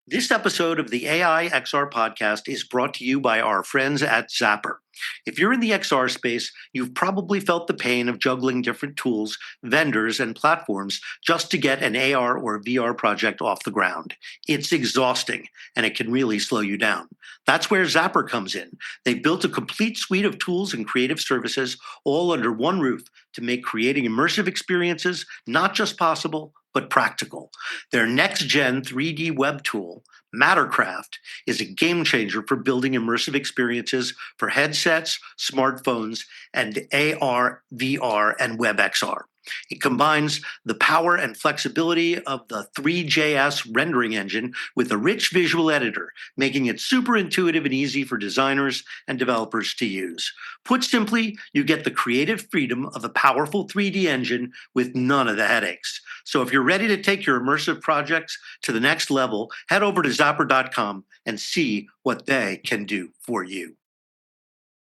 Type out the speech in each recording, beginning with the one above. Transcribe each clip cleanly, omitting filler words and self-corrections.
This episode of the AI XR podcast is brought to you by our friends at Zapper. If you're in the XR space, you've probably felt the pain of juggling different tools, vendors, and platforms just to get an AR or VR project off the ground. It's exhausting, and it can really slow you down. That's where Zapper comes in. They built a complete suite of tools and creative services all under one roof to make creating immersive experiences not just possible, but practical. Their next-gen 3D web tool, Mattercraft, is a game changer for building immersive experiences for headsets, smartphones, and AR, VR, and WebXR. It combines the power and flexibility of the 3JS rendering engine with a rich visual editor, making it super intuitive and easy for designers and developers to use. Put simply, you get the creative freedom of a powerful 3D engine with none of the headaches. So if you're ready to take your immersive projects to the next level, head over to zapper.com and see what they can do for you.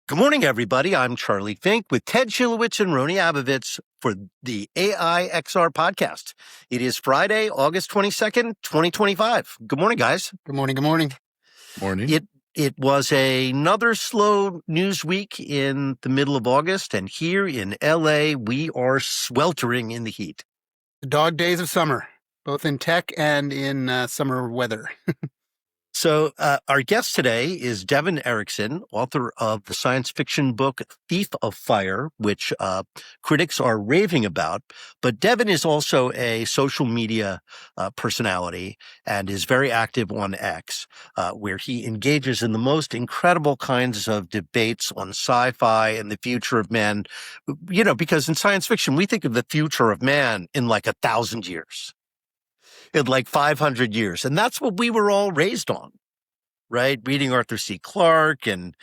Good morning, everybody. I'm Charlie Fink with Ted Schilowitz and Rony Abovitz for the AI XR podcast. It is Friday, August 22nd, 2025. Good morning, guys. Good morning. Good morning. Morning. It was another slow news week in the middle of August, and here in LA, we are sweltering in the heat. The dog days of summer, both in tech and in summer weather. So our guest today is Devon Erikson, author of the science fiction book Thief of Fire, which critics are raving about. But Devon is also a social media personality and is very active on X, where he engages in the most incredible kinds of debates on sci-fi and the future of man. You know, because in science fiction, we think of the future of man in like 1,000 years. In like 500 years. And that's what we were all raised on, right? Reading Arthur C. Clarke and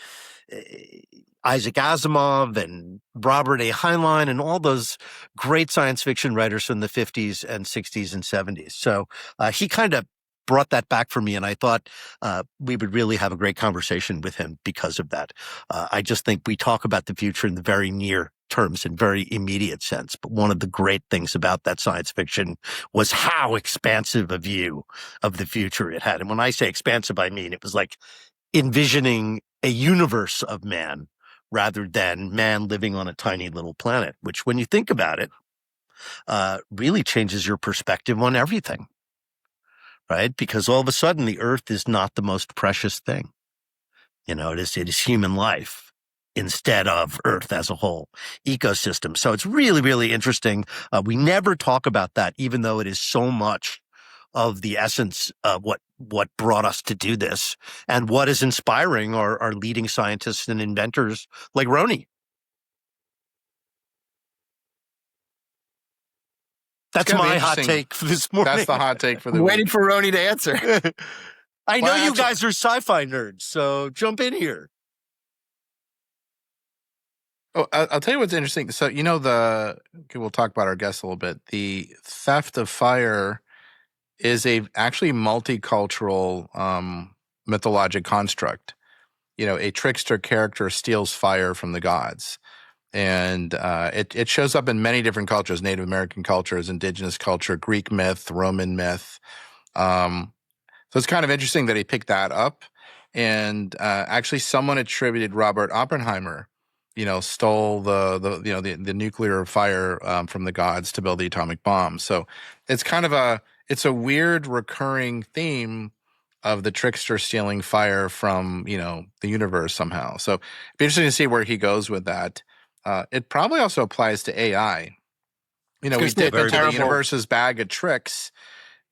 Isaac Asimov and Robert A. Heinlein and all those great science fiction writers from the 50s and 60s and 70s. So he kind of brought that back for me, and I thought we would really have a great conversation with him because of that. I just think we talk about the future in the very near terms in very immediate sense. But one of the great things about that science fiction was how expansive a view of the future it had. And when I say expansive, I mean it was like envisioning a universe of man rather than man living on a tiny little planet, which when you think about it, really changes your perspective on everything, right? Because all of a sudden the earth is not the most precious thing. You know, it is human life instead of Earth as a whole ecosystem. So it's really, really interesting. We never talk about that, even though it is so much of the essence of what brought us to do this and what is inspiring our leading scientists and inventors like Rony. That's my hot take for this morning. That's the hot take for the I'm week. waiting for Rony to answer. I know you guys are sci-fi nerds, so jump in here. Oh, I'll tell you what's interesting. So, you know, we'll talk about our guests a little bit. The theft of fire is actually multicultural mythologic construct. You know, a trickster character steals fire from the gods. And it shows up in many different cultures, Native American cultures, indigenous culture, Greek myth, Roman myth. So it's kind of interesting that he picked that up. And actually someone attributed Robert Oppenheimer, stole the nuclear fire from the gods to build the atomic bomb. So it's kind of it's a weird recurring theme of the trickster stealing fire from, the universe somehow. So it'd be interesting to see where he goes with that. It probably also applies to AI. We dip into the universe's bag of tricks,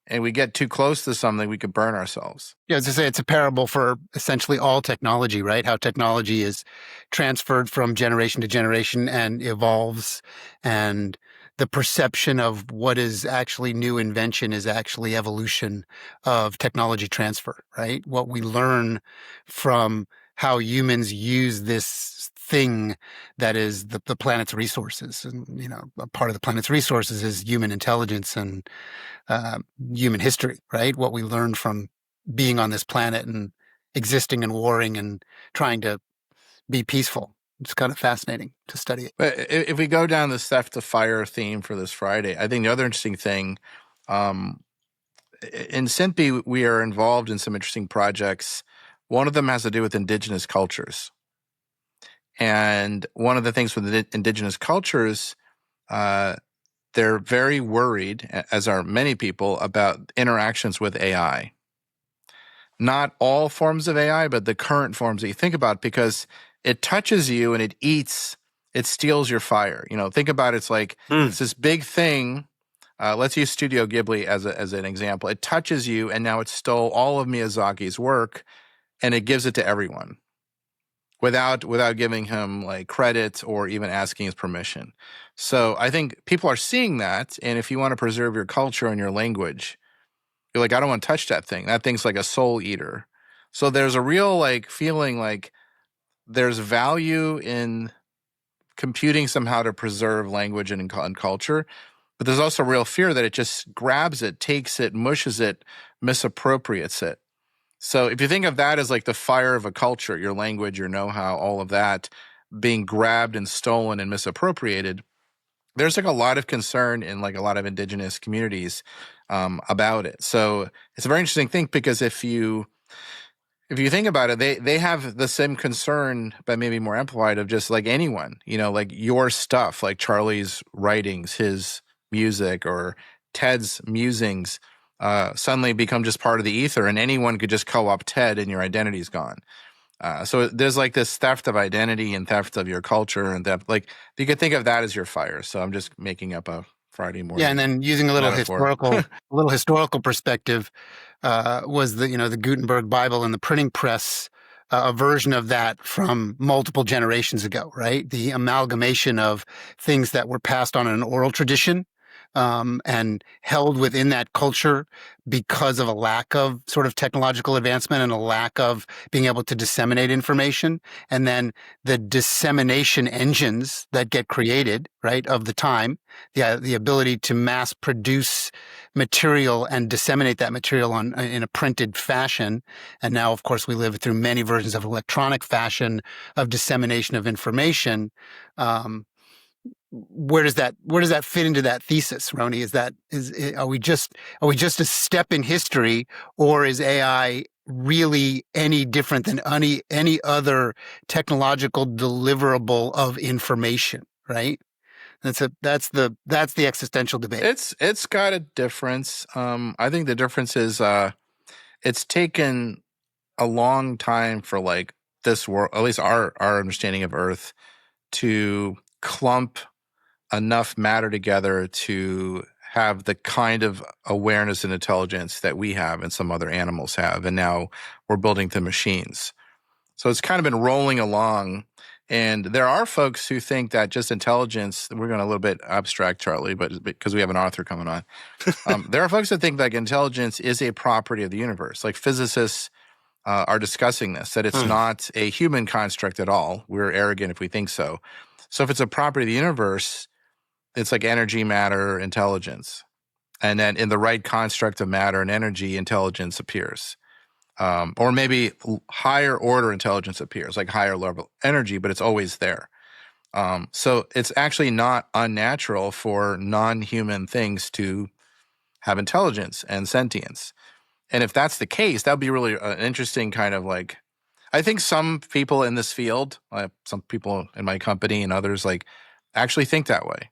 and we get too close to something, we could burn ourselves. Yeah, as I say, it's a parable for essentially all technology, right? How technology is transferred from generation to generation and evolves, and the perception of what is actually new invention is actually evolution of technology transfer, right? What we learn from how humans use this thing that is the planet's resources. And, a part of the planet's resources is human intelligence and human history, right? What we learned from being on this planet and existing and warring and trying to be peaceful. It's kind of fascinating to study it. But if we go down the theft of fire theme for this Friday, I think the other interesting thing, in SynthB, we are involved in some interesting projects. One of them has to do with indigenous cultures. And one of the things with the indigenous cultures, they're very worried, as are many people, about interactions with AI. Not all forms of AI, but the current forms that you think about, because it touches you and it steals your fire. Think about it's like it's this big thing. Let's use Studio Ghibli as an example. It touches you, and now it stole all of Miyazaki's work, and it gives it to everyone without giving him like credit or even asking his permission. So I think people are seeing that, and if you want to preserve your culture and your language, you're like, I don't want to touch that thing. That thing's like a soul eater. So there's a real like feeling like there's value in computing somehow to preserve language and culture. But there's also real fear that it just grabs it, takes it, mushes it, misappropriates it. So if you think of that as like the fire of a culture, your language, your know-how, all of that being grabbed and stolen and misappropriated, there's like a lot of concern in like a lot of indigenous communities about it. So it's a very interesting thing, because if you think about it, they have the same concern, but maybe more amplified, of just like anyone, like your stuff, like Charlie's writings, his music, or Ted's musings suddenly become just part of the ether, and anyone could just co-opt Ted and your identity's gone. So there's like this theft of identity and theft of your culture, and that, like, you could think of that as your fire. So I'm just making up a Friday morning. Yeah, and then using a little historical perspective, was the Gutenberg Bible and the printing press a version of that from multiple generations ago, right? The amalgamation of things that were passed on in an oral tradition and held within that culture because of a lack of sort of technological advancement and a lack of being able to disseminate information. And then the dissemination engines that get created, right, of the time, the ability to mass produce material and disseminate that material in a printed fashion. And now, of course, we live through many versions of electronic fashion of dissemination of information. Where does that fit into that thesis, Rony? Are we just a step in history, or is AI really any different than any other technological deliverable of information? Right. That's the existential debate. It's got a difference. I think the difference is it's taken a long time for like this world, at least our understanding of Earth, to clump enough matter together to have the kind of awareness and intelligence that we have and some other animals have. And now we're building the machines. So it's kind of been rolling along. And there are folks who think that just intelligence, we're going a little bit abstract, Charlie, but because we have an author coming on. There are folks that think like intelligence is a property of the universe. Like physicists are discussing this, that it's not a human construct at all. We're arrogant if we think so. So if it's a property of the universe, it's like energy, matter, intelligence. And then in the right construct of matter and energy, intelligence appears. Or maybe higher order intelligence appears, like higher level energy, but it's always there. So it's actually not unnatural for non-human things to have intelligence and sentience. And if that's the case, that would be really an interesting kind of like, I think some people in this field, some people in my company and others, like actually think that way.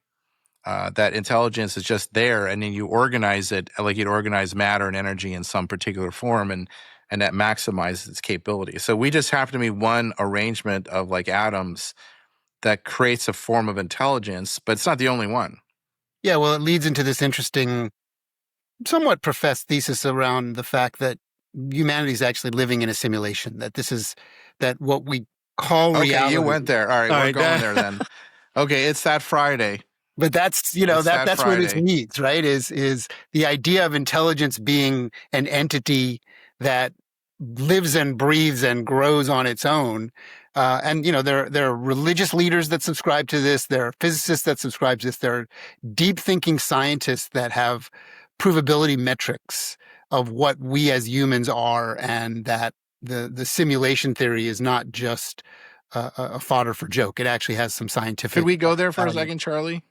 That intelligence is just there, and then you organize it like you'd organize matter and energy in some particular form, and that maximizes its capability. So we just happen to be one arrangement of like atoms that creates a form of intelligence, but it's not the only one. Yeah, well, it leads into this interesting, somewhat professed thesis around the fact that humanity is actually living in a simulation, that what we call reality. Okay, you went there. All right, we're going there then. Okay, it's that Friday. But that's, that's where this leads, right? Is the idea of intelligence being an entity that lives and breathes and grows on its own. And, there are religious leaders that subscribe to this. There are physicists that subscribe to this. There are deep thinking scientists that have provability metrics of what we as humans are, and that the simulation theory is not just a fodder for joke. It actually has some scientific. Could we go there for a second, Charlie?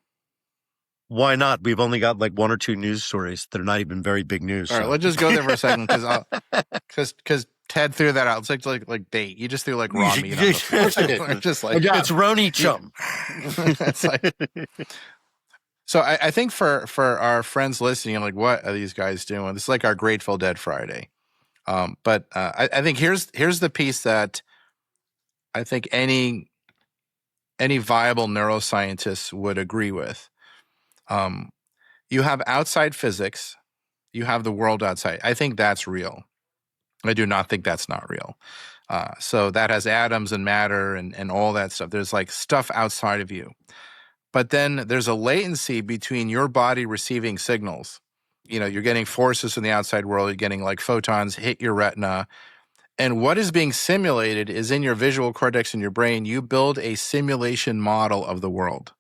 Why not? We've only got like one or two news stories that are not even very big news. All right, let's just go there for a second because Ted threw that out. It's like date. You just threw like raw meat on the floor. Of course I did. Just like it's Rony Chum. It's like, so I think for our friends listening, I'm like, what are these guys doing? This is like our Grateful Dead Friday. But I think here's the piece that I think any viable neuroscientist would agree with. You have outside physics, you have the world outside. I think that's real. I do not think that's not real. So that has atoms and matter and all that stuff. There's like stuff outside of you. But then there's a latency between your body receiving signals. You're getting forces from the outside world. You're getting like photons hit your retina. And what is being simulated is in your visual cortex in your brain, you build a simulation model of the world.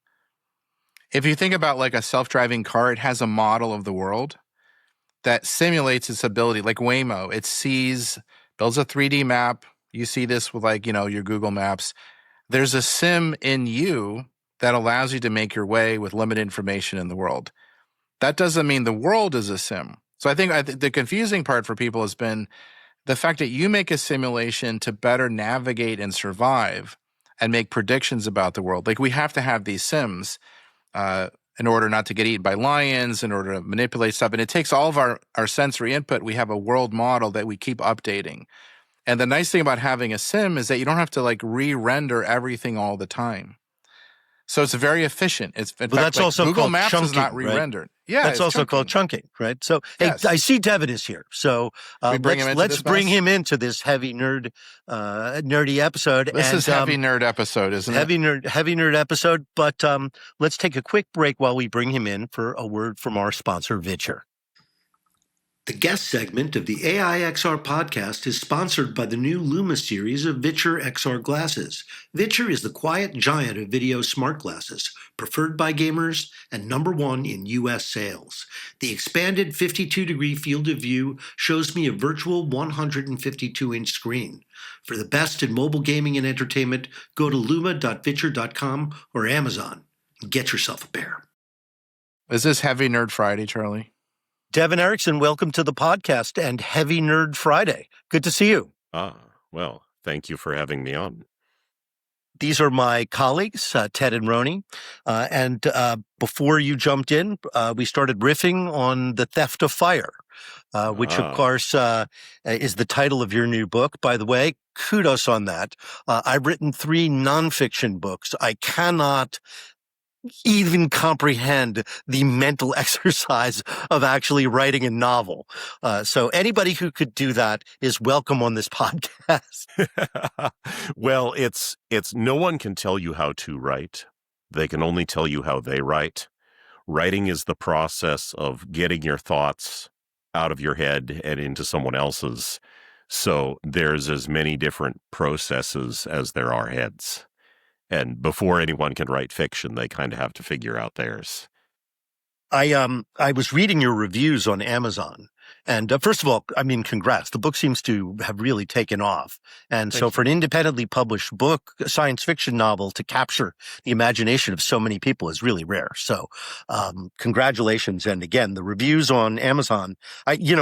If you think about like a self-driving car, it has a model of the world that simulates its ability, like Waymo. It builds a 3D map. You see this with like, your Google Maps. There's a sim in you that allows you to make your way with limited information in the world. That doesn't mean the world is a sim. So I think the confusing part for people has been the fact that you make a simulation to better navigate and survive and make predictions about the world. Like we have to have these sims in order not to get eaten by lions, in order to manipulate stuff. And it takes all of our sensory input. We have a world model that we keep updating. And the nice thing about having a sim is that you don't have to like re-render everything all the time. So it's very efficient. It's in fact, that's like also Google called Maps chunking, is not re-rendered. Right? Yeah, that's also called chunking, right? So yes. Hey, I see Devon is here. So let's bring him into this heavy nerdy episode. This is heavy nerd episode, isn't it? Heavy nerd episode. But let's take a quick break while we bring him in for a word from our sponsor, Vitcher. The guest segment of the AI XR podcast is sponsored by the new Luma series of Vitcher XR glasses. Vitcher is the quiet giant of video smart glasses, preferred by gamers and #1 in U.S. sales. The expanded 52-degree field of view shows me a virtual 152-inch screen. For the best in mobile gaming and entertainment, go to luma.vitcher.com or Amazon and get yourself a pair. Is this Heavy Nerd Friday, Charlie? Devon Erikson, welcome to the podcast and Heavy Nerd Friday. Good to see you. Well, thank you for having me on. These are my colleagues, Ted and Rony. And before you jumped in, we started riffing on The Theft of Fire, which, of course, is the title of your new book. By the way, kudos on that. I've written 3 nonfiction books. I cannot even comprehend the mental exercise of actually writing a novel. So anybody who could do that is welcome on this podcast. Well, it's no one can tell you how to write. They can only tell you how they write. Writing is the process of getting your thoughts out of your head and into someone else's. So there's as many different processes as there are heads. And before anyone can write fiction, they kind of have to figure out theirs. I was reading your reviews on Amazon, and first of all, I mean, congrats. The book seems to have really taken off. And so for an independently published book, a science fiction novel, to capture the imagination of so many people is really rare. So congratulations. And again, the reviews on Amazon,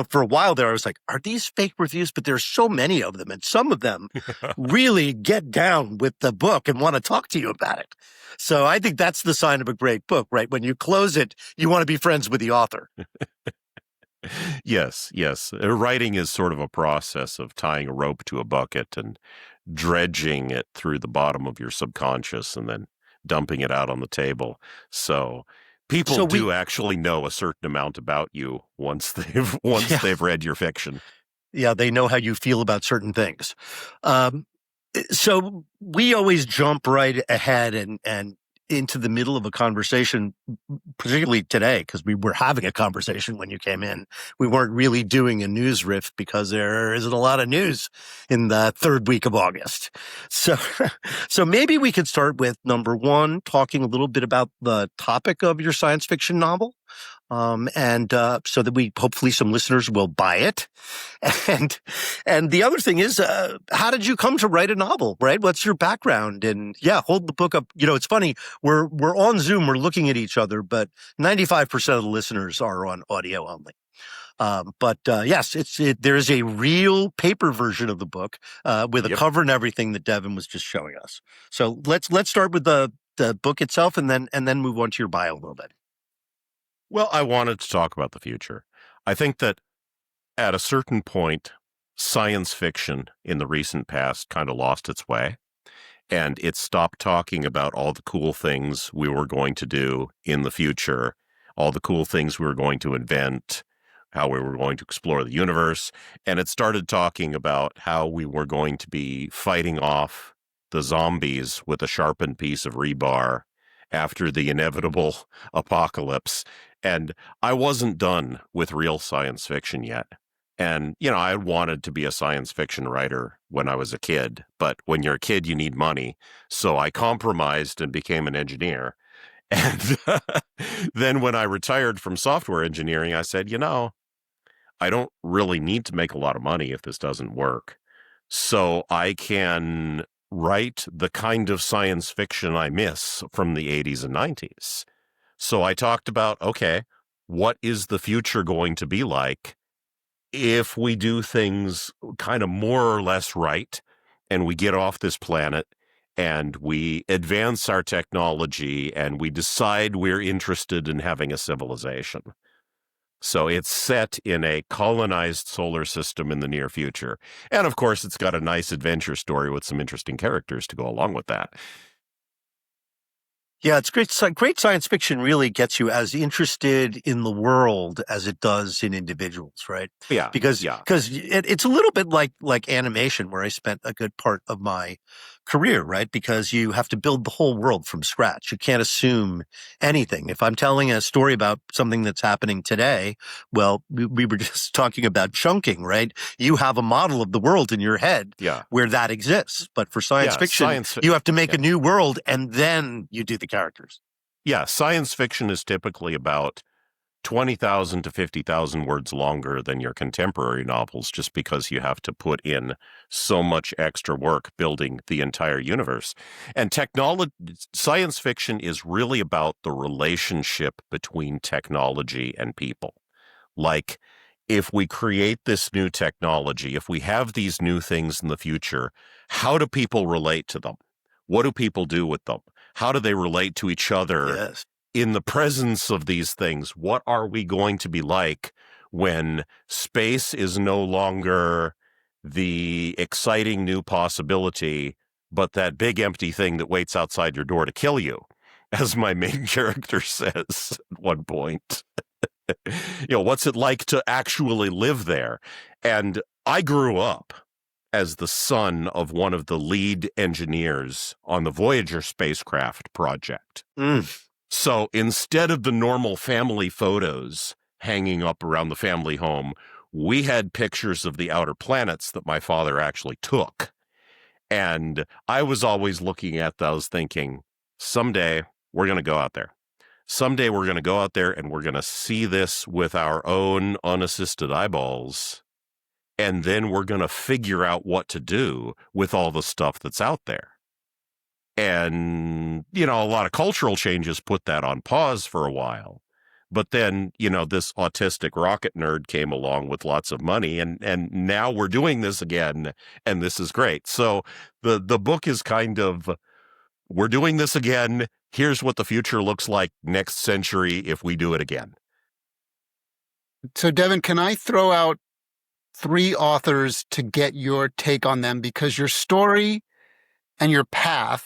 for a while there, I was like, are these fake reviews? But there's so many of them, and some of them really get down with the book and want to talk to you about it. So I think that's the sign of a great book, right? When you close it, you want to be friends with the author. Yes. Writing is sort of a process of tying a rope to a bucket and dredging it through the bottom of your subconscious and then dumping it out on the table. So people do actually know a certain amount about you once they've read your fiction. Yeah, they know how you feel about certain things. So we always jump right ahead and into the middle of a conversation, particularly today, because we were having a conversation when you came in. We weren't really doing a news riff because there isn't a lot of news in the 3rd week of August. So maybe we could start with #1, talking a little bit about the topic of your science fiction novel, and so that hopefully some listeners will buy it. And the other thing is, how did you come to write a novel, right? What's your background? And yeah, hold the book up. It's funny. We're on Zoom, we're looking at each other, but 95% of the listeners are on audio only. Yes, there is a real paper version of the book with a cover and everything that Devon was just showing us. So let's start with the book itself, and then move on to your bio a little bit. Well, I wanted to talk about the future. I think that at a certain point, science fiction in the recent past kind of lost its way, and it stopped talking about all the cool things we were going to do in the future, all the cool things we were going to invent, how we were going to explore the universe, and it started talking about how we were going to be fighting off the zombies with a sharpened piece of rebar after the inevitable apocalypse. And I wasn't done with real science fiction yet. And, I wanted to be a science fiction writer when I was a kid. But when you're a kid, you need money. So I compromised and became an engineer. And then when I retired from software engineering, I said, I don't really need to make a lot of money if this doesn't work. So I can write the kind of science fiction I miss from the 80s and 90s. So I talked about, okay, what is the future going to be like if we do things kind of more or less right, and we get off this planet and we advance our technology and we decide we're interested in having a civilization. So it's set in a colonized solar system in the near future. And of course, it's got a nice adventure story with some interesting characters to go along with that. Yeah, it's great. Great science fiction really gets you as interested in the world as it does in individuals, right? Yeah, because it's a little bit like animation, where I spent a good part of my career, right? Because you have to build the whole world from scratch. You can't assume anything. If I'm telling a story about something that's happening today, well, we were just talking about chunking, right? You have a model of the world in your head where that exists. But for science fiction, you have to make a new world, and then you do the characters. Yeah, science fiction is typically about 20,000 to 50,000 words longer than your contemporary novels, just because you have to put in so much extra work building the entire universe. And science fiction is really about the relationship between technology and people. Like, if we create this new technology, if we have these new things in the future, how do people relate to them? What do people do with them? How do they relate to each other in the presence of these things? What are we going to be like when space is no longer the exciting new possibility, but that big empty thing that waits outside your door to kill you, as my main character says at one point? What's it like to actually live there? And I grew up as the son of one of the lead engineers on the Voyager spacecraft project. So instead of the normal family photos hanging up around the family home, we had pictures of the outer planets that my father actually took. And I was always looking at those thinking, someday we're going to go out there. Someday we're going to go out there and we're going to see this with our own unassisted eyeballs. And then we're going to figure out what to do with all the stuff that's out there. And, a lot of cultural changes put that on pause for a while. But then, this autistic rocket nerd came along with lots of money, and now we're doing this again, and this is great. So the book is kind of, we're doing this again. Here's what the future looks like next century if we do it again. So, Devon, can I throw out 3 authors to get your take on them? Because your story and your path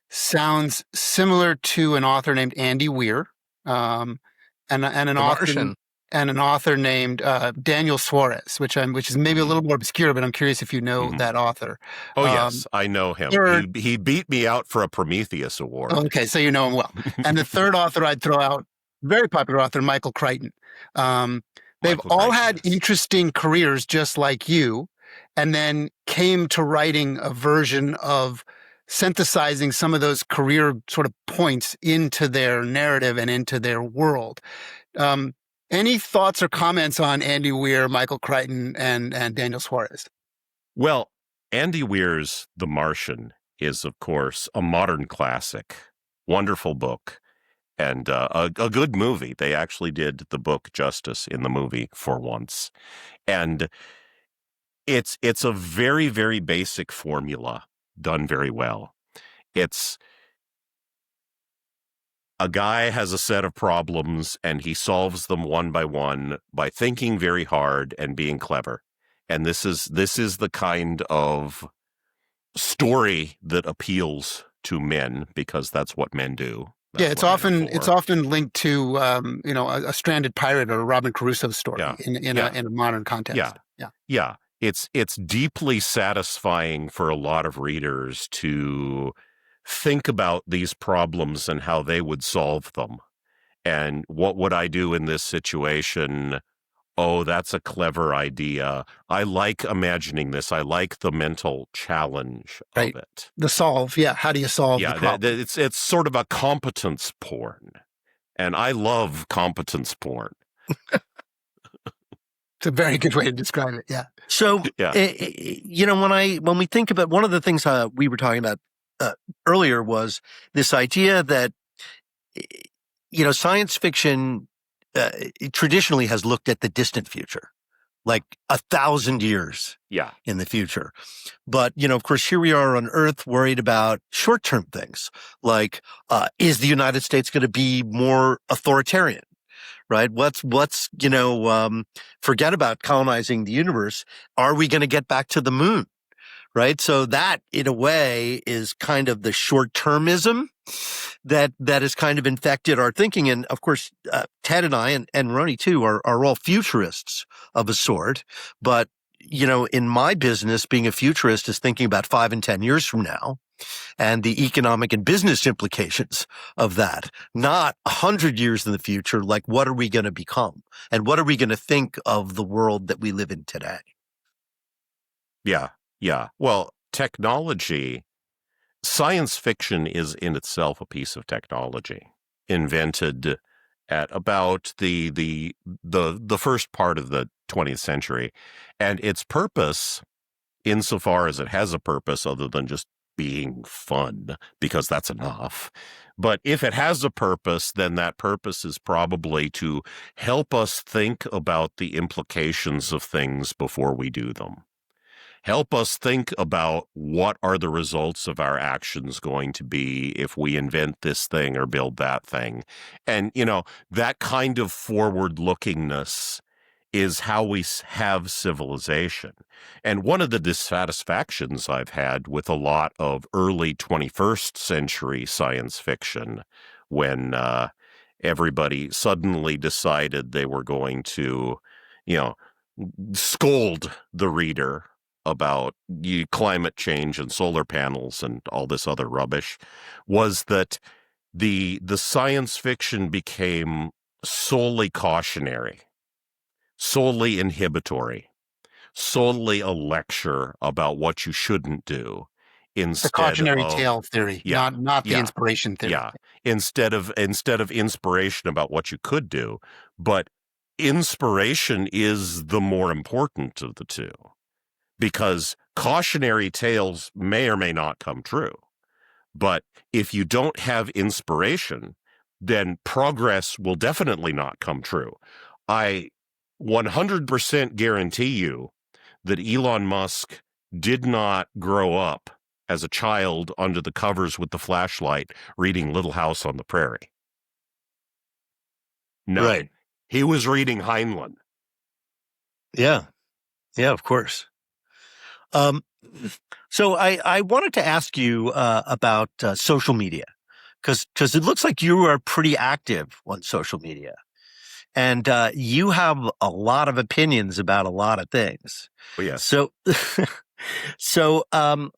sounds similar to an author named Andy Weir, and an author named Daniel Suarez, which is maybe a little more obscure, but I'm curious if you know that author. Oh, yes, I know him. He beat me out for a Prometheus Award. Okay, so you know him well. And the third author I'd throw out, very popular author, Michael Crichton. They've all had interesting careers just like you, and then came to writing a version of synthesizing some of those career sort of points into their narrative and into their world. Any thoughts or comments on Andy Weir, Michael Crichton, and Daniel Suarez? Well, Andy Weir's The Martian is, of course, a modern classic, wonderful book, and a good movie. They actually did the book justice in the movie for once. And it's a very, very basic formula done very well. It's a guy has a set of problems and he solves them one by thinking very hard and being clever. And this is the kind of story that appeals to men because that's what men do. That's it's often linked to a stranded pirate or a Robin Crusoe story in a modern context. Yeah. It's deeply satisfying for a lot of readers to think about these problems and how they would solve them. And what would I do in this situation? Oh, that's a clever idea. I like imagining this. I like the mental challenge of it. The solve. Yeah. How do you solve the problem? It's sort of a competence porn. And I love competence porn. It's a very good way to describe it. Yeah. So, when we think about one of the things we were talking about earlier was this idea that, science fiction traditionally has looked at the distant future, like 1,000 years in the future. But, of course, here we are on Earth worried about short-term things like, is the United States going to be more authoritarian? Right? Forget about colonizing the universe. Are we going to get back to the moon? Right? So that, in a way, is kind of the short-termism that has kind of infected our thinking. And of course, Ted and I and Rony too are all futurists of a sort. But, in my business, being a futurist is thinking about 5 and 10 years from now and the economic and business implications of that, not 100 years in the future. Like, what are we going to become? And what are we going to think of the world that we live in today? Yeah. Well, science fiction is in itself a piece of technology invented at about the first part of the 20th century. And its purpose, insofar as it has a purpose other than just being fun, because that's enough. But if it has a purpose, then that purpose is probably to help us think about the implications of things before we do them. Help us think about what are the results of our actions going to be if we invent this thing or build that thing. And, that kind of forward-lookingness is how we have civilization. And one of the dissatisfactions I've had with a lot of early 21st century science fiction, when everybody suddenly decided they were going to, scold the reader about climate change and solar panels and all this other rubbish, was that the science fiction became solely cautionary, solely inhibitory, solely a lecture about what you shouldn't do. The cautionary tale theory, not the inspiration theory. Yeah, instead of inspiration about what you could do, but inspiration is the more important of the two. Because cautionary tales may or may not come true. But if you don't have inspiration, then progress will definitely not come true. I 100% guarantee you that Elon Musk did not grow up as a child under the covers with the flashlight reading Little House on the Prairie. No. Right. He was reading Heinlein. Yeah. Yeah, of course. So I wanted to ask you about social media, because it looks like you are pretty active on social media, and you have a lot of opinions about a lot of things. Oh, yes. So I'm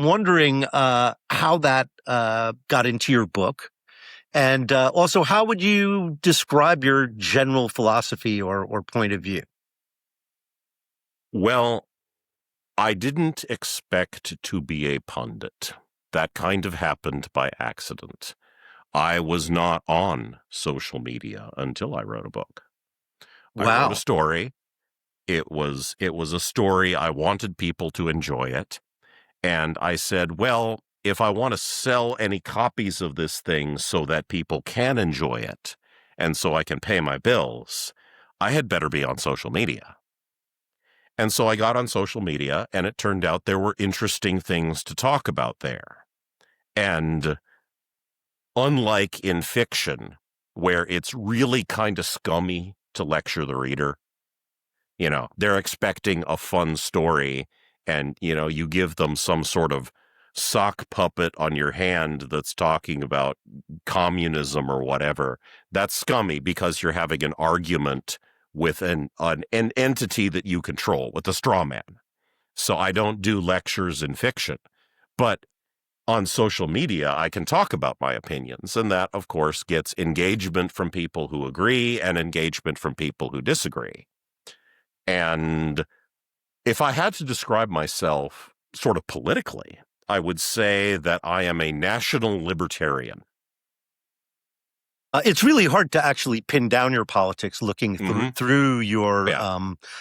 wondering how that got into your book, and also how would you describe your general philosophy or point of view? Well, I didn't expect to be a pundit. That kind of happened by accident. I was not on social media until I wrote a book. I wrote a Wow. story. It was a story. I wanted people to enjoy it. And I said, well, if I want to sell any copies of this thing so that people can enjoy it and so I can pay my bills, I had better be on social media. And so I got on social media, and it turned out there were interesting things to talk about there. And unlike in fiction, where it's really kind of scummy to lecture the reader, they're expecting a fun story, and, you give them some sort of sock puppet on your hand that's talking about communism or whatever. That's scummy because you're having an argument with an entity that you control, with a straw man. So I don't do lectures in fiction. But on social media, I can talk about my opinions, and that, of course, gets engagement from people who agree and engagement from people who disagree. And if I had to describe myself sort of politically, I would say that I am a national libertarian. It's really hard to actually pin down your politics looking through your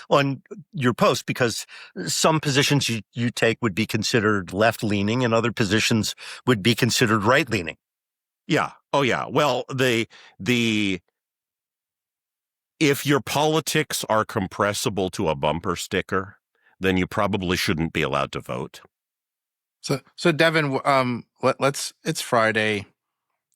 on your post, because some positions you take would be considered left-leaning and other positions would be considered right-leaning. Yeah. Oh, yeah. Well, if your politics are compressible to a bumper sticker, then you probably shouldn't be allowed to vote. So Devon, it's Friday.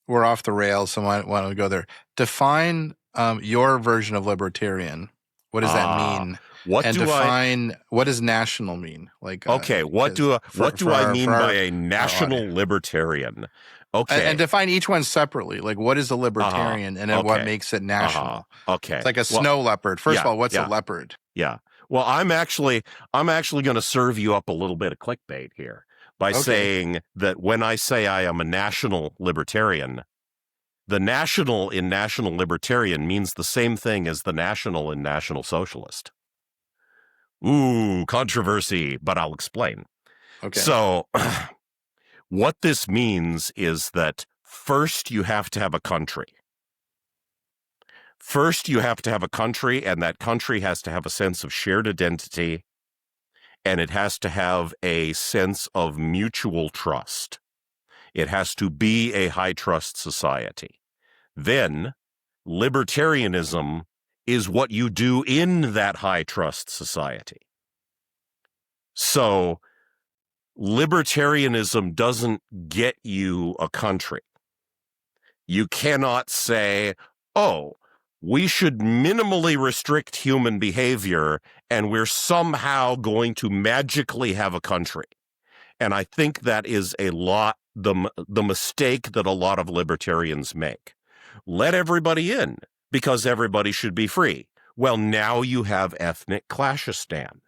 We're off the rails, so why don't we go there? Define your version of libertarian. What does that mean? What does national mean? Okay, what do I mean by a national libertarian? Okay, and define each one sepapply. Like, what is a libertarian, and then what makes it national? Okay, it's like a snow leopard. First of all, what's a leopard? Yeah. Well, I'm actually going to serve you up a little bit of clickbait here by saying that when I say I am a national libertarian, the national in national libertarian means the same thing as the national in national socialist. Ooh, controversy, but I'll explain. Okay. So what this means is that first you have to have a country. First, you have to have a country, and that country has to have a sense of shared identity, and it has to have a sense of mutual trust. It has to be a high-trust society. Then, libertarianism is what you do in that high-trust society. So, libertarianism doesn't get you a country. You cannot say, oh, we should minimally restrict human behavior, and we're somehow going to magically have a country. And I think that is the mistake that a lot of libertarians make. Let everybody in, because everybody should be free. Well, now you have ethnic clashistan.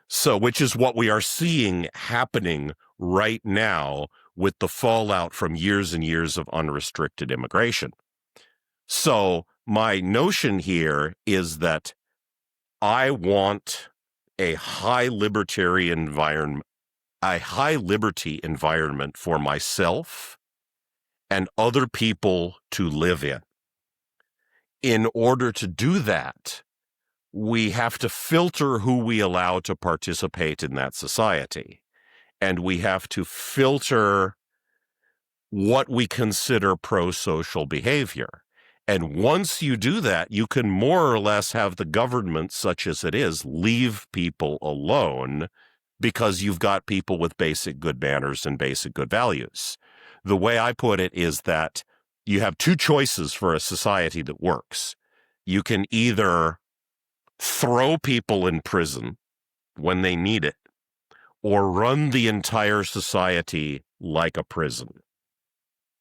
So, which is what we are seeing happening right now with the fallout from years and years of unrestricted immigration. So my notion here is that I want a high liberty environment for myself and other people to live in. In order to do that, we have to filter who we allow to participate in that society. And we have to filter what we consider pro-social behavior. And once you do that, you can more or less have the government, such as it is, leave people alone because you've got people with basic good manners and basic good values. The way I put it is that you have two choices for a society that works. You can either throw people in prison when they need it, or run the entire society like a prison,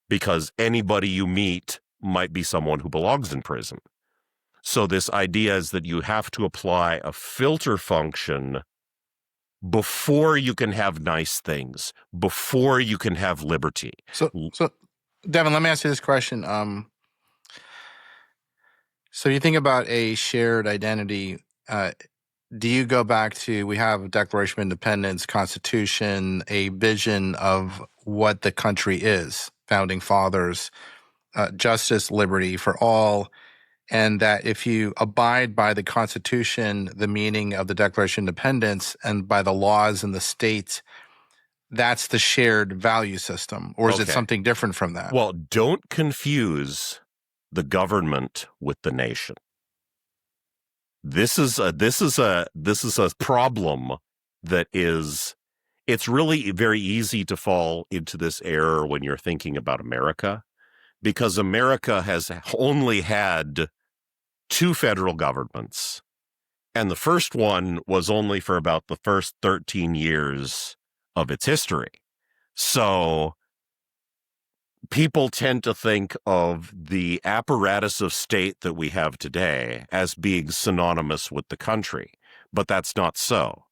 because anybody you meet might be someone who belongs in prison. So this idea is that you have to apply a filter function before you can have nice things, before you can have liberty. So Devon, let me ask you this question. So you think about a shared identity. do you go back to, we have a Declaration of Independence, Constitution, a vision of what the country is, founding fathers, justice, liberty for all, and that if you abide by the Constitution, the meaning of the Declaration of Independence, and by the laws in the state, that's the shared value system? Or is it Okay. something different from that? Well, don't confuse the government with the nation. This is a problem that is, it's really very easy to fall into this error when you're thinking about America, because America has only had 2 federal governments, and the first one was only for about the first 13 years of its history. So people tend to think of the apparatus of state that we have today as being synonymous with the country, but that's not so.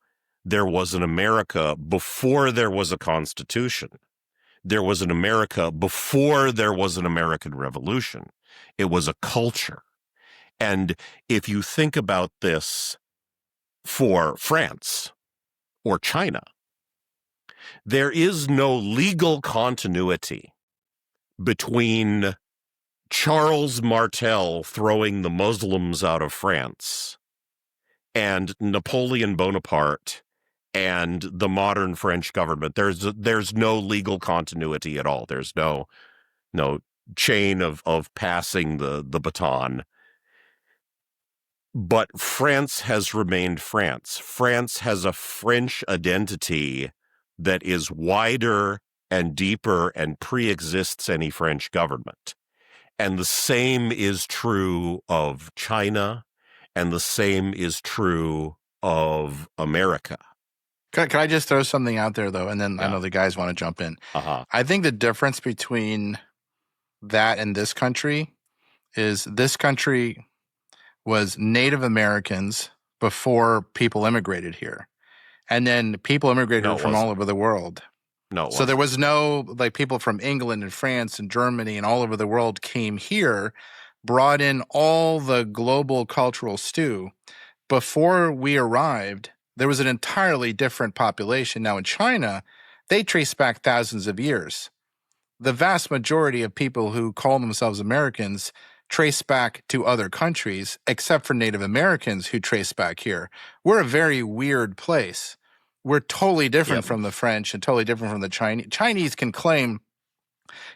There was an America before there was a Constitution. There was an America before there was an American Revolution. It was a culture. And if you think about this for France or China, there is no legal continuity between Charles Martel throwing the Muslims out of France and Napoleon Bonaparte and the modern French government. There's no legal continuity at all. There's no chain of passing the baton. But France has remained France. France has a French identity that is wider and deeper and pre-exists any French government. And the same is true of China, and the same is true of America. Can I just throw something out there, though? And then Yeah. I know the guys want to jump in. Uh-huh. I think the difference between that and this country is this country was Native Americans before people immigrated here. And then people immigrated No, here it from wasn't. all over the world. No. So there was no, like, people from England and France and Germany and all over the world came here, brought in all the global cultural stew. Before we arrived, there was an entirely different population. Now in China, they trace back thousands of years. The vast majority of people who call themselves Americans trace back to other countries, except for Native Americans who trace back here. We're a very weird place. We're totally different Yep. from the French and totally different from the Chinese. Chinese can claim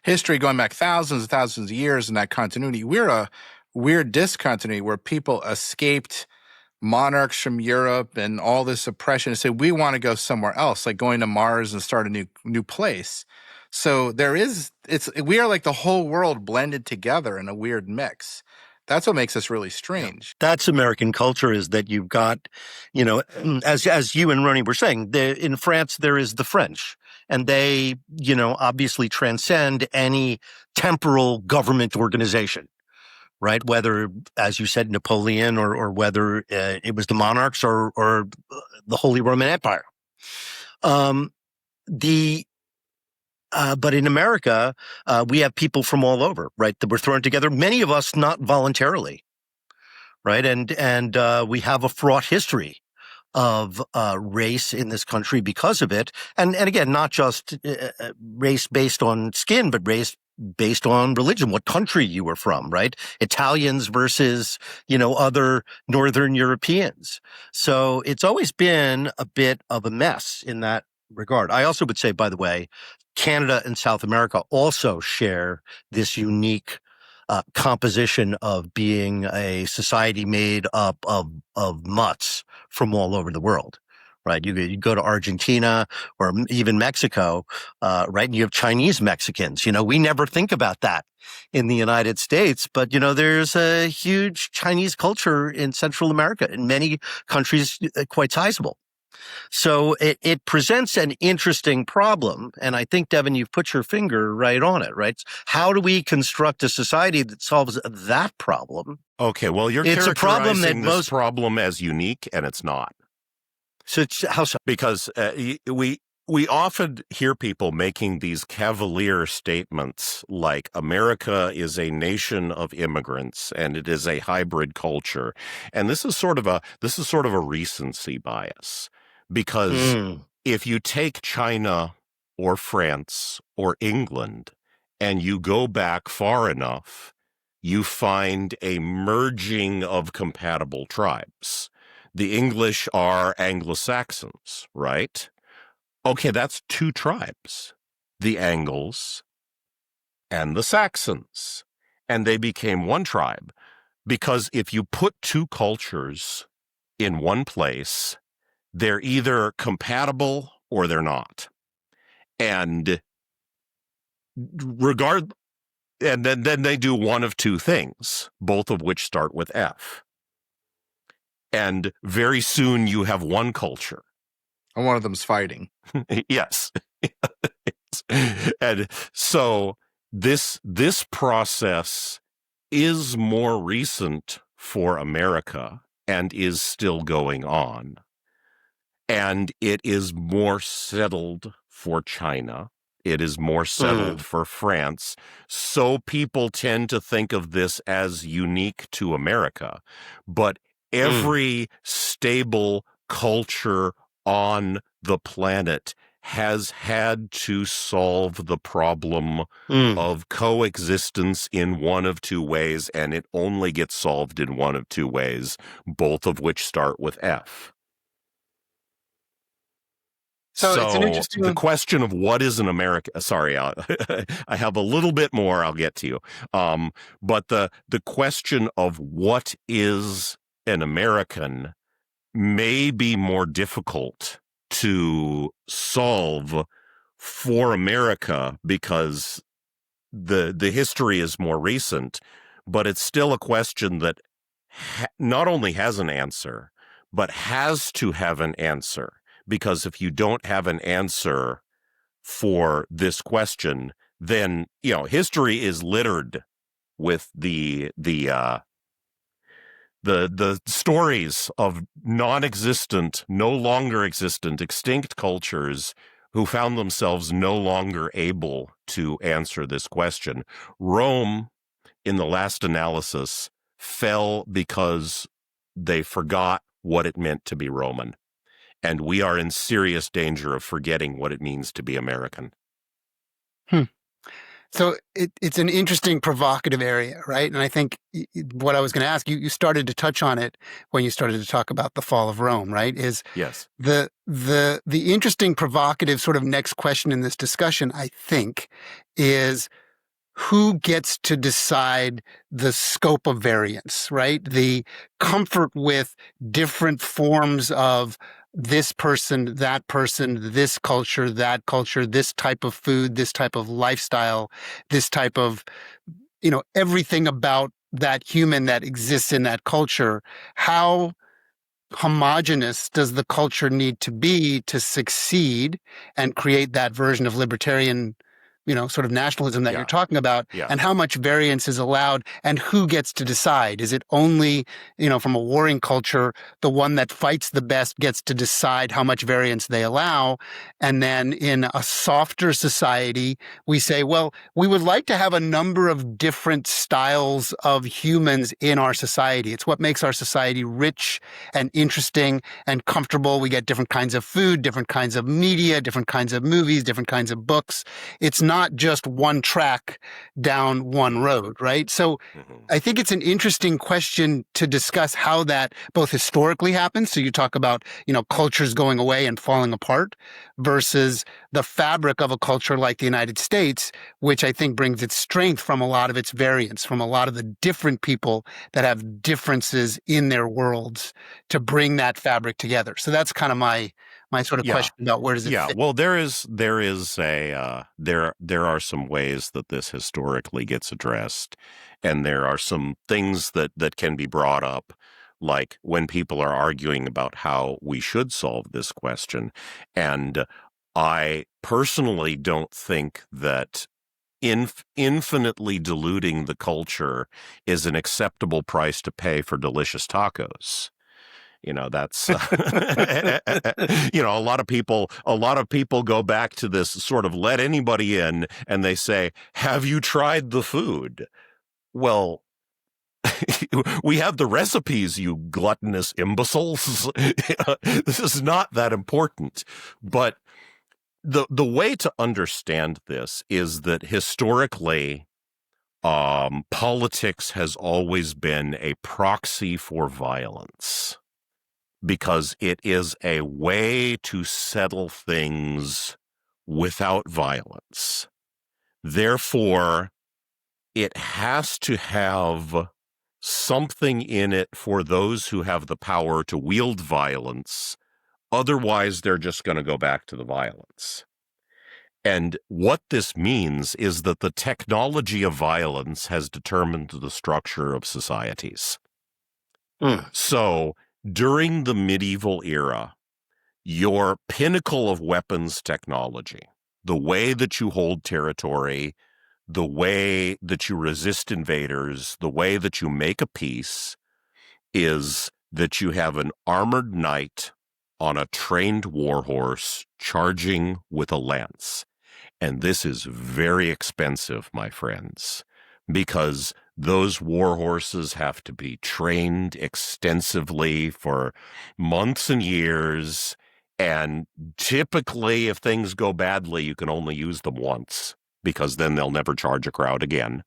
history going back thousands and thousands of years in that continuity. We're a weird discontinuity where people escaped monarchs from Europe and all this oppression and said, we want to go somewhere else, like going to Mars and start a new place. So we are like the whole world blended together in a weird mix. That's what makes us really strange. That's American culture, is that you've got, as you and Rony were saying, in France, there is the French, and they, obviously transcend any temporal government organization, right? Whether, as you said, Napoleon or whether it was the monarchs or the Holy Roman Empire. But in America, we have people from all over, right, that were thrown together, many of us not voluntarily, right? And we have a fraught history of race in this country because of it. And again, not just race based on skin, but race based on religion, what country you were from, right? Italians versus, other Northern Europeans. So it's always been a bit of a mess in that regard. I also would say, by the way, Canada and South America also share this unique composition of being a society made up of mutts from all over the world, right? You go to Argentina or even Mexico, right? And you have Chinese Mexicans. We never think about that in the United States, but there's a huge Chinese culture in Central America, in many countries quite sizable. So it presents an interesting problem. And I think, Devon, you've put your finger right on it, right? How do we construct a society that solves that problem? Okay, well, you're It's a problem that characterizing this problem as unique, and it's not. So how so? Because we often hear people making these cavalier statements like America is a nation of immigrants and it is a hybrid culture. And this is sort of a recency bias, because if you take China or France or England and you go back far enough, you find a merging of compatible tribes. The English are Anglo-Saxons, right? Okay, that's two tribes, the Angles and the Saxons. And they became one tribe, because if you put two cultures in one place, they're either compatible or they're not. And then they do one of two things, both of which start with F. And very soon you have one culture. And one of them's fighting. Yes. And so this process is more recent for America and is still going on. And it is more settled for China. It is more settled for France. So people tend to think of this as unique to America. But every stable culture on the planet has had to solve the problem of coexistence in one of two ways, and it only gets solved in one of two ways, both of which start with F. So it's an interesting... the question of what is an American, sorry, I have a little bit more I'll get to you. But the question of what is an American may be more difficult to solve for America because the history is more recent, but it's still a question that not only has an answer, but has to have an answer. Because if you don't have an answer for this question, then, history is littered with the stories of non-existent, no longer existent, extinct cultures who found themselves no longer able to answer this question. Rome, in the last analysis, fell because they forgot what it meant to be Roman. And we are in serious danger of forgetting what it means to be American. So it's an interesting, provocative area, right? And I think what I was going to ask, you started to touch on it when you started to talk about the fall of Rome, right? Is yes. The interesting, provocative sort of next question in this discussion, I think, is who gets to decide the scope of variance, right? The comfort with different forms of this person, this culture, this type of food, this type of lifestyle, this type of, everything about that human that exists in that culture. How homogenous does the culture need to be to succeed and create that version of libertarian, sort of nationalism that you're talking about, and how much variance is allowed, and who gets to decide? Is it only, from a warring culture, the one that fights the best gets to decide how much variance they allow? And then in a softer society, we say, well, we would like to have a number of different styles of humans in our society. It's what makes our society rich and interesting and comfortable. We get different kinds of food, different kinds of media, different kinds of movies, different kinds of books. It's not just one track down one road, right? So I think it's an interesting question to discuss how that both historically happens. So you talk about, cultures going away and falling apart versus the fabric of a culture like the United States, which I think brings its strength from a lot of its variance, from a lot of the different people that have differences in their worlds to bring that fabric together. So that's kind of my sort of question about where does it fit? Well, there are some ways that this historically gets addressed, and there are some things that can be brought up, like when people are arguing about how we should solve this question. And I personally don't think that infinitely diluting the culture is an acceptable price to pay for delicious tacos. That's a lot of people go back to this sort of let anybody in, and they say, "Have you tried the food?" Well, we have the recipes, you gluttonous imbeciles. This is not that important. But the way to understand this is that historically, politics has always been a proxy for violence, because it is a way to settle things without violence. Therefore, it has to have something in it for those who have the power to wield violence. Otherwise, they're just going to go back to the violence. And what this means is that the technology of violence has determined the structure of societies. So, during the medieval era, your pinnacle of weapons technology, the way that you hold territory, the way that you resist invaders, the way that you make a peace, is that you have an armored knight on a trained warhorse charging with a lance. And this is very expensive, my friends, because those war horses have to be trained extensively for months and years. And typically, if things go badly, you can only use them once, because then they'll never charge a crowd again.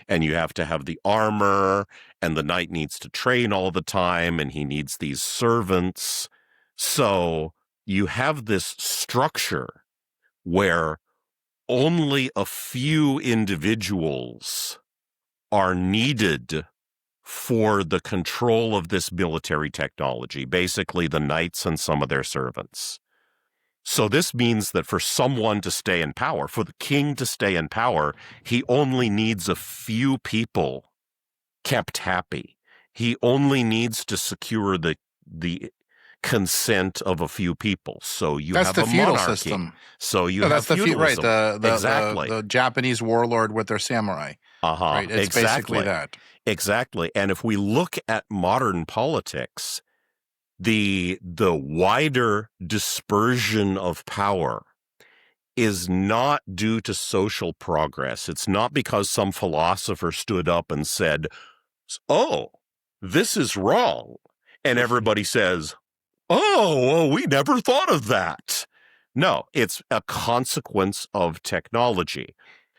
And you have to have the armor, and the knight needs to train all the time, and he needs these servants. So you have this structure where only a few individuals are needed for the control of this military technology, basically the knights and some of their servants. So this means that for someone to stay in power, for the king to stay in power, he only needs a few people kept happy. He only needs to secure the consent of a few people. So that's have the a feudal monarchy. System. So you No, have that's feudalism. Exactly. The Japanese warlord with their samurai. Right? It's basically that. Exactly. And if we look at modern politics, the wider dispersion of power is not due to social progress. It's not because some philosopher stood up and said, "Oh, this is wrong." And everybody says, "Oh, well, we never thought of that." No, it's a consequence of technology.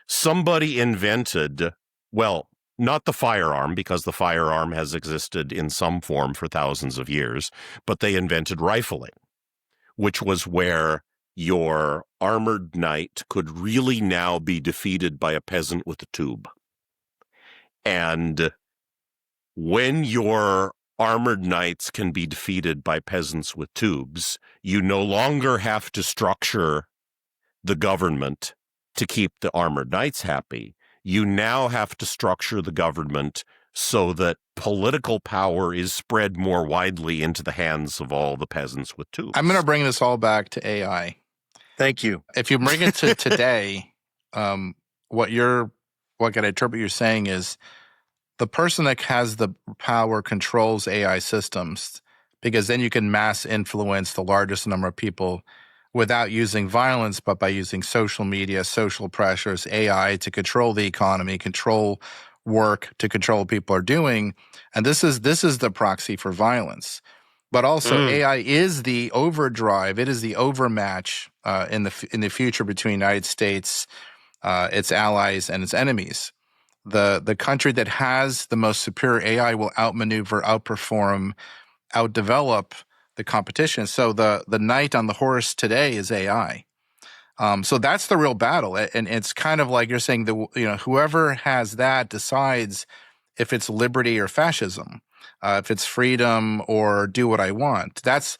Somebody invented, well, not the firearm, because the firearm has existed in some form for thousands of years, but they invented rifling, which was where your armored knight could really now be defeated by a peasant with a tube. And when your armored knights can be defeated by peasants with tubes, you no longer have to structure the government to keep the armored knights happy. You now have to structure the government so that political power is spread more widely into the hands of all the peasants with tubes. I'm going to bring this all back to AI. Thank you. If you bring it to today, what can I interpret you're saying is the person that has the power controls AI systems, because then you can mass influence the largest number of people without using violence, but by using social media, social pressures, AI to control the economy, control work, to control what people are doing. And this is the proxy for violence. But also AI is the overdrive. It is the overmatch in the future between the United States, its allies, and its enemies. The country that has the most superior AI will outmaneuver, outperform, outdevelop the competition. So the knight on the horse today is AI. So that's the real battle, and it's kind of like you're saying that whoever has that decides if it's liberty or fascism, if it's freedom or do what I want. That's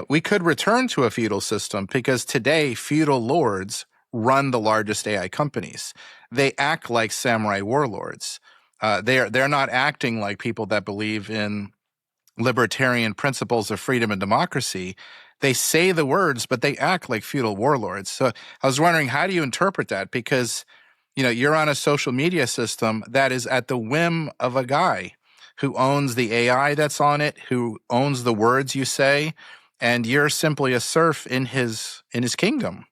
we could return to a feudal system, because today feudal lords run the largest AI companies. They act like samurai warlords. They're not acting like people that believe in libertarian principles of freedom and democracy. They say the words, but they act like feudal warlords. So I was wondering, how do you interpret that? Because, you're on a social media system that is at the whim of a guy who owns the AI that's on it, who owns the words you say, and you're simply a serf in his kingdom.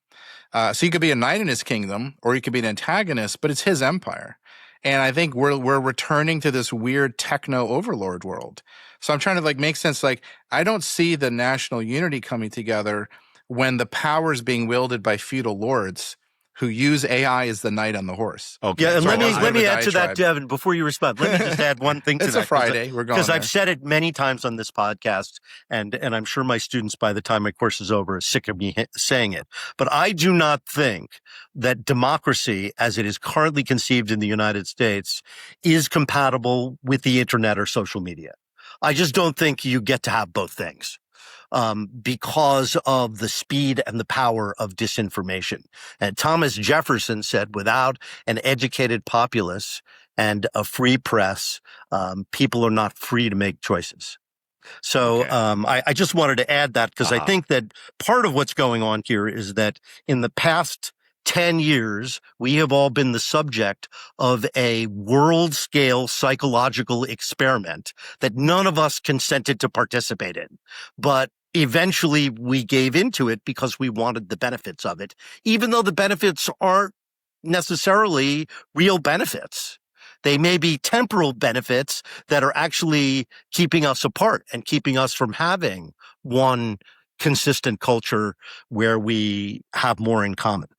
So you could be a knight in his kingdom, or you could be an antagonist, but it's his empire. And I think we're returning to this weird techno overlord world. So I'm trying to like make sense. Like, I don't see the national unity coming together when the power is being wielded by feudal lords who use AI as the knight on the horse. Okay. Yeah, and So let me add to that, diatribe. Devin, before you respond. Let me just add one thing to It's that. a Friday. We're going because I've there. said it many times on this podcast, and I'm sure my students, by the time my course is over, are sick of me saying it. But I do not think that democracy, as it is currently conceived in the United States, is compatible with the internet or social media. I just don't think you get to have both things. Because of the speed and the power of disinformation. And Thomas Jefferson said, without an educated populace and a free press, people are not free to make choices. So I just wanted to add that because I think that part of what's going on here is that in the past 10 years, we have all been the subject of a world-scale psychological experiment that none of us consented to participate in. But eventually we gave into it because we wanted the benefits of it, even though the benefits aren't necessarily real benefits. They may be temporal benefits that are actually keeping us apart and keeping us from having one consistent culture where we have more in common.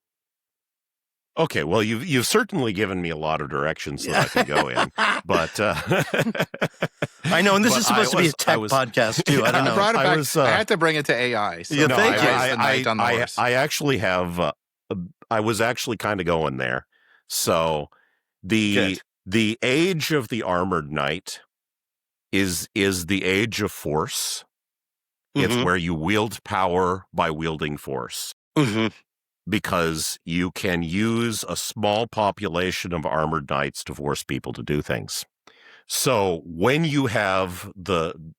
Okay, well, you've certainly given me a lot of directions that I can go in, but I know, and this but is supposed to be a tech podcast too. I don't know. I brought it back. I I had to bring it to AI. So Yeah, thank you. AI is the knight on the horse. I actually have. I was actually kind of going there. So the age of the armored knight is the age of force. It's where you wield power by wielding force. Because you can use a small population of armored knights to force people to do things. So when you have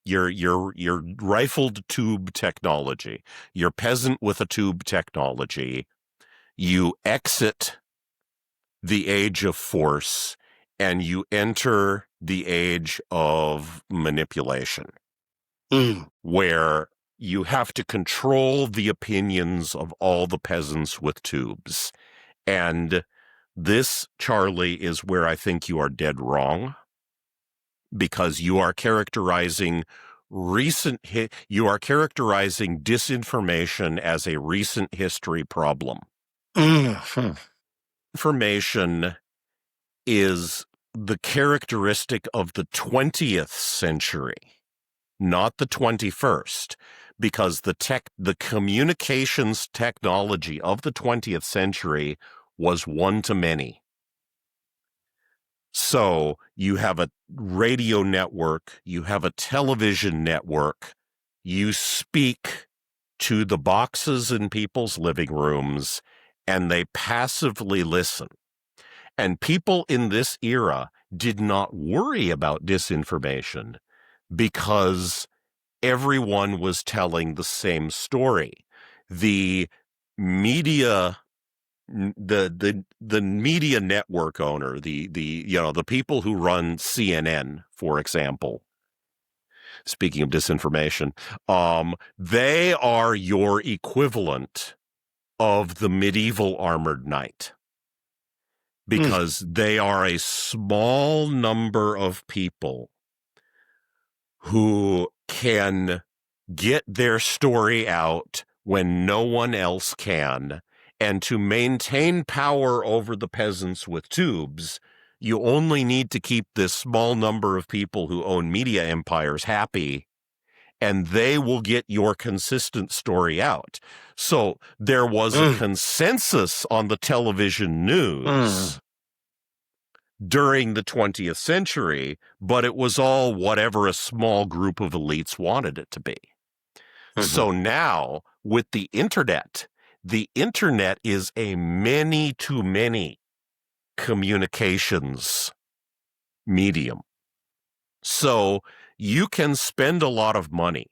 your rifled tube technology, your peasant with a tube technology, you exit the age of force and you enter the age of manipulation, where you have to control the opinions of all the peasants with tubes. And this, Charlie, is where I think you are dead wrong, because you are characterizing disinformation as a recent history problem. Information is the characteristic of the 20th century, not the 21st, because the communications technology of the 20th century was one-to-many. So you have a radio network, you have a television network, you speak to the boxes in people's living rooms, and they passively listen. And people in this era did not worry about disinformation because everyone was telling the same story. The media, the media network owner, the people who run CNN, for example, speaking of disinformation, they are your equivalent of the medieval armored knight, because they are a small number of people who can get their story out when no one else can. And to maintain power over the peasants with tubes, you only need to keep this small number of people who own media empires happy, and they will get your consistent story out. So there was a consensus on the television news during the 20th century, but it was all whatever a small group of elites wanted it to be. So now, with the internet is a many-to-many communications medium. So you can spend a lot of money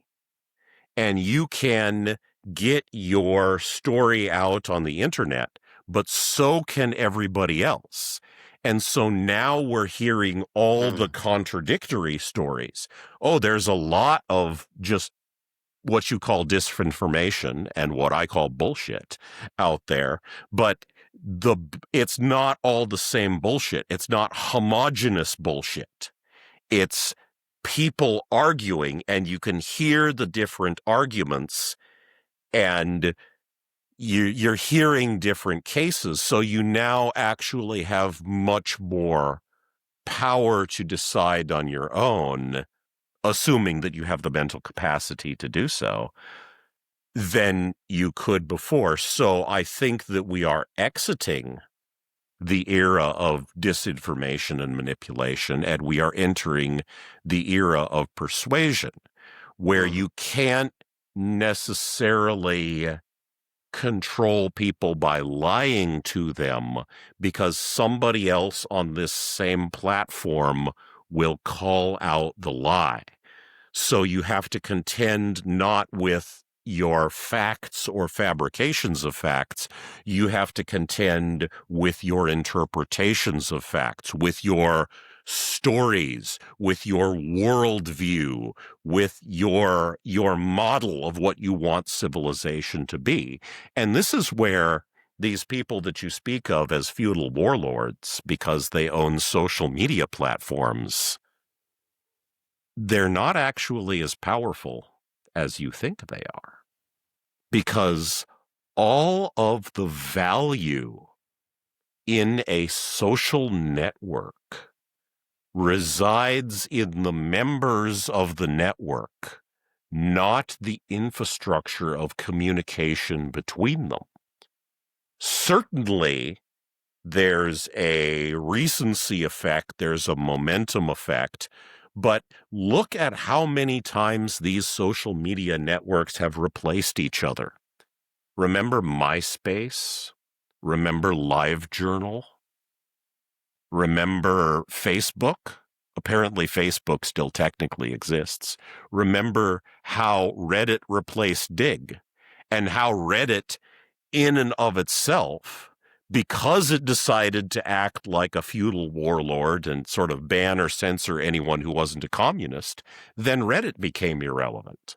and you can get your story out on the internet, but so can everybody else. And so now we're hearing all the contradictory stories. Oh, there's a lot of just what you call disinformation and what I call bullshit out there. But it's not all the same bullshit. It's not homogenous bullshit. It's people arguing, and you can hear the different arguments, and you're hearing different cases. So you now actually have much more power to decide on your own, assuming that you have the mental capacity to do so, than you could before. So I think that we are exiting the era of disinformation and manipulation, and we are entering the era of persuasion, where you can't necessarily control people by lying to them, because somebody else on this same platform will call out the lie. So you have to contend not with your facts or fabrications of facts. You have to contend with your interpretations of facts, with your stories, with your worldview, with your model of what you want civilization to be. And this is where these people that you speak of as feudal warlords, because they own social media platforms, they're not actually as powerful as you think they are. Because all of the value in a social network resides in the members of the network, not the infrastructure of communication between them. Certainly, there's a recency effect, there's a momentum effect, but look at how many times these social media networks have replaced each other. Remember MySpace? Remember LiveJournal? Remember Facebook? Apparently Facebook still technically exists. Remember how Reddit replaced Dig, and how Reddit in and of itself, because it decided to act like a feudal warlord and sort of ban or censor anyone who wasn't a communist, then Reddit became irrelevant.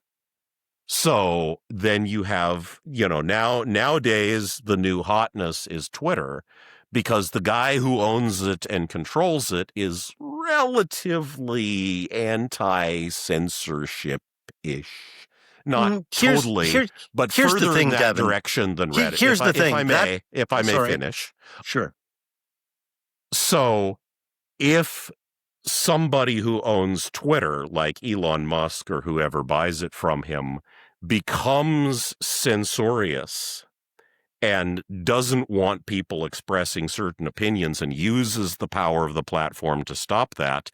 So then you have, nowadays the new hotness is Twitter, because the guy who owns it and controls it is relatively anti-censorship-ish. Not totally, but further in that Devon, direction than Reddit. Here's the thing. If I may finish. Sure. So if somebody who owns Twitter, like Elon Musk or whoever buys it from him, becomes censorious and doesn't want people expressing certain opinions and uses the power of the platform to stop that,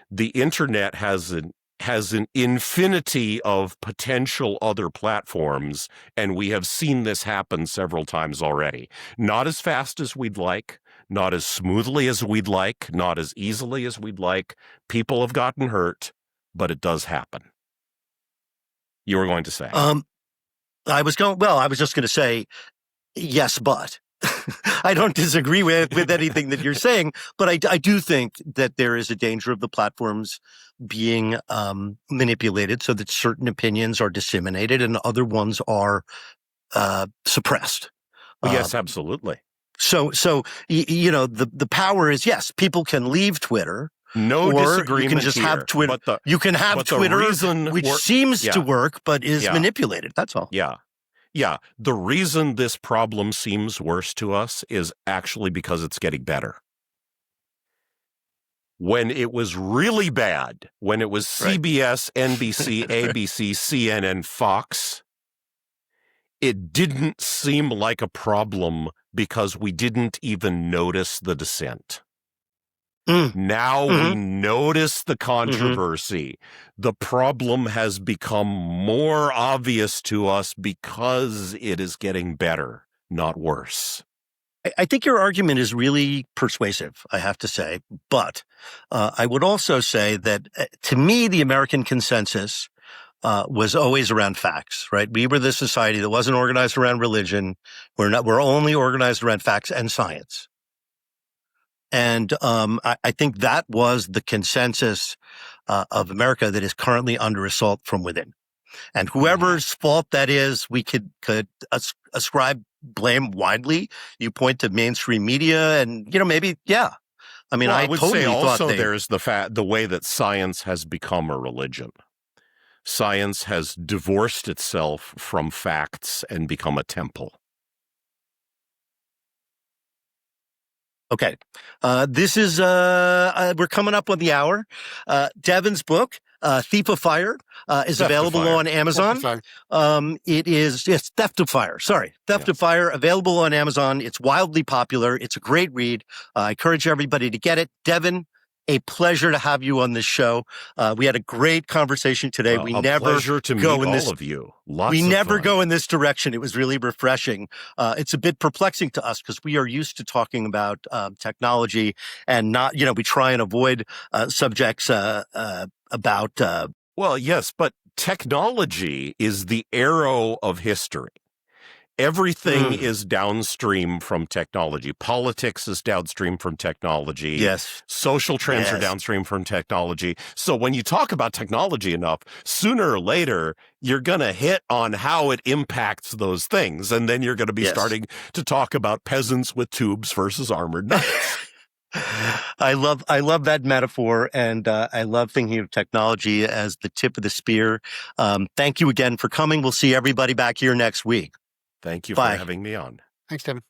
the internet has an infinity of potential other platforms, and we have seen this happen several times already. Not as fast as we'd like, not as smoothly as we'd like, not as easily as we'd like. People have gotten hurt, but it does happen. You were going to say? I was just going to say, yes, but. I don't disagree with anything that you're saying, but I do think that there is a danger of the platforms being manipulated so that certain opinions are disseminated and other ones are suppressed. Yes, absolutely. So the power is, yes, people can leave Twitter. No disagreement. You can just have Twitter. You can have Twitter, which seems to work, but is manipulated. That's all. Yeah. The reason this problem seems worse to us is actually because it's getting better. When it was really bad, when it was CBS, NBC, ABC, CNN, Fox, it didn't seem like a problem because we didn't even notice the dissent. Now we notice the controversy. The problem has become more obvious to us because it is getting better, not worse. I think your argument is really persuasive, I have to say. But I would also say that, to me, the American consensus was always around facts, right? We were the society that wasn't organized around religion. We're only organized around facts and science. And I think that was the consensus of America that is currently under assault from within. And whoever's fault that is, we could ascribe blame widely. You point to mainstream media, and maybe, yeah. I mean, Well, I would totally say thought also there's the way that science has become a religion. Science has divorced itself from facts and become a temple. Okay. This is, we're coming up on the hour. Devon's book, Thief of Fire, is Theft of available Fire. on Amazon. It is, yes, Theft of Fire. Sorry. Theft of Fire, available on Amazon. It's wildly popular. It's a great read. I encourage everybody to get it. Devon, a pleasure to have you on this show. We had a great conversation today. Well, We a never pleasure to meet go in all this. of you. Lots We of never fun. go in this direction. It was really refreshing. It's a bit perplexing to us because we are used to talking about technology and not, we try and avoid subjects about. Well, yes, but technology is the arrow of history. Everything is downstream from technology. Politics is downstream from technology. Yes. Social trends are downstream from technology. So when you talk about technology enough, sooner or later, you're going to hit on how it impacts those things. And then you're going to be starting to talk about peasants with tubes versus armored knights. I love that metaphor, and I love thinking of technology as the tip of the spear. Thank you again for coming. We'll see everybody back here next week. Thank you Bye. for having me on. Thanks, Devon.